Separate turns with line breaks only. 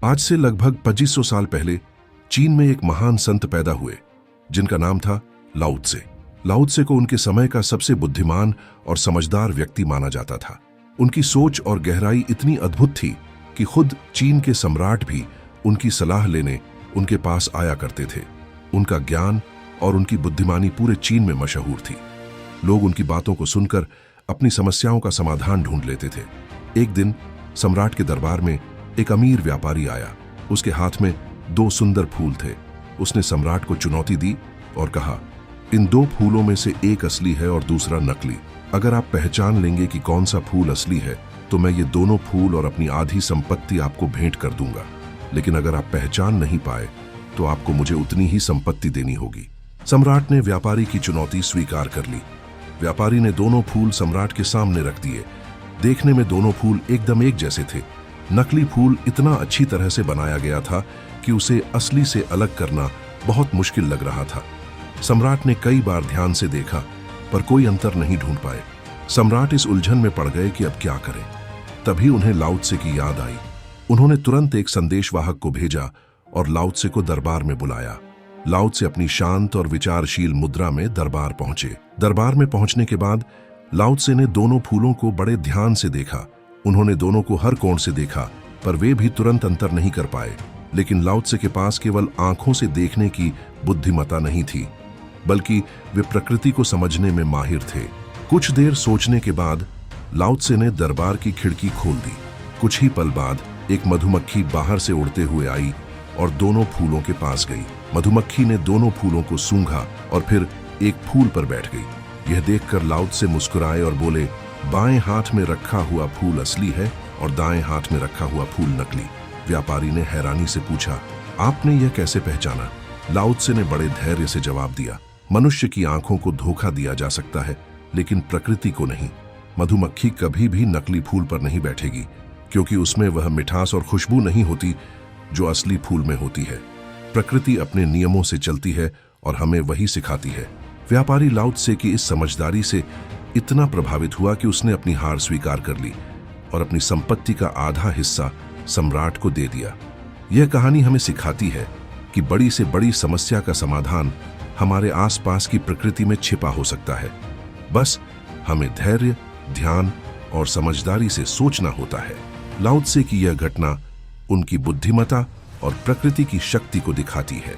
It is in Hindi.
आज से लगभग 2500 साल पहले चीन में एक महान संत पैदा हुए जिनका नाम था लाओ त्से। लाओ त्से को उनके समय का सबसे बुद्धिमान और समझदार व्यक्ति माना जाता था। उनकी सोच और गहराई इतनी अद्भुत थी कि खुद चीन के सम्राट भी उनकी सलाह लेने उनके पास आया करते थे। उनका ज्ञान और उनकी बुद्धिमानी पूरे चीन में मशहूर थी। लोग उनकी बातों को सुनकर अपनी समस्याओं का समाधान ढूंढ लेते थे। एक दिन सम्राट के दरबार में एक अमीर व्यापारी आया। उसके हाथ में 2 सुंदर फूल थे। उसने सम्राट को चुनौती दी और कहा, इन 2 फूलों में से एक असली है और दूसरा नकली। अगर आप पहचान लेंगे कि कौन सा फूल असली है तो मैं ये दोनों फूल और अपनी आधी संपत्ति आपको भेंट कर दूंगा। लेकिन अगर आप पहचान नहीं पाए तो आपको मुझे उतनी ही संपत्ति देनी होगी। सम्राट ने व्यापारी की चुनौती स्वीकार कर ली। व्यापारी ने दोनों फूल सम्राट के सामने रख दिए। देखने में दोनों फूल एकदम एक जैसे थे। नकली फूल इतना अच्छी तरह से बनाया गया था कि उसे असली से अलग करना बहुत मुश्किल लग रहा था। सम्राट ने कई बार ध्यान से देखा पर कोई अंतर नहीं ढूंढ पाए। सम्राट इस उलझन में पड़ गए कि अब क्या करें। तभी उन्हें लाओ त्से की याद आई। उन्होंने तुरंत एक संदेशवाहक को भेजा और लाओ त्से को दरबार में बुलाया। लाओ त्से अपनी शांत और विचारशील मुद्रा में दरबार पहुंचे। दरबार में पहुंचने के बाद लाओ त्से ने दोनों फूलों को बड़े ध्यान से देखा। उन्होंने दोनों को हर कोण से देखा पर वे भी तुरंत अंतर नहीं कर पाए। लेकिन लाओ त्से के पास केवल आंखों से देखने की बुद्धिमत्ता नहीं थी, बल्कि वे प्रकृति को समझने में माहिर थे। कुछ देर सोचने के बाद लाओ त्से ने दरबार की खिड़की खोल दी। कुछ ही पल बाद एक मधुमक्खी बाहर से उड़ते हुए आई और दोनों फूलों के पास गई। मधुमक्खी ने दोनों फूलों को सूंघा और फिर एक फूल पर बैठ गई। यह देखकर लाओ त्से मुस्कुराए और बोले, बाएं हाथ में रखा हुआ फूल असली है और दाएं हाथ में रखा हुआ फूल नकली। व्यापारी ने हैरानी से पूछा, आपने यह कैसे पहचाना? लाओ त्से ने बड़े धैर्य से जवाब दिया, मनुष्य की आंखों को धोखा दिया जा सकता है लेकिन प्रकृति को नहीं। मधुमक्खी कभी भी नकली फूल पर नहीं बैठेगी क्योंकि उसमें वह मिठास और खुशबू नहीं होती जो असली फूल में होती है। प्रकृति अपने नियमों से चलती है और हमें वही सिखाती है। व्यापारी लाओ त्से की इस समझदारी से इतना प्रभावित हुआ कि उसने अपनी हार स्वीकार कर ली और अपनी संपत्ति का आधा हिस्सा सम्राट को दे दिया। यह कहानी हमें सिखाती है कि बड़ी से बड़ी समस्या का समाधान हमारे आसपास की प्रकृति में छिपा हो सकता है। बस हमें धैर्य, ध्यान और समझदारी से सोचना होता है। लाओ त्से की यह घटना उनकी बुद्धिमत्ता और प्रकृति की शक्ति को दिखाती है।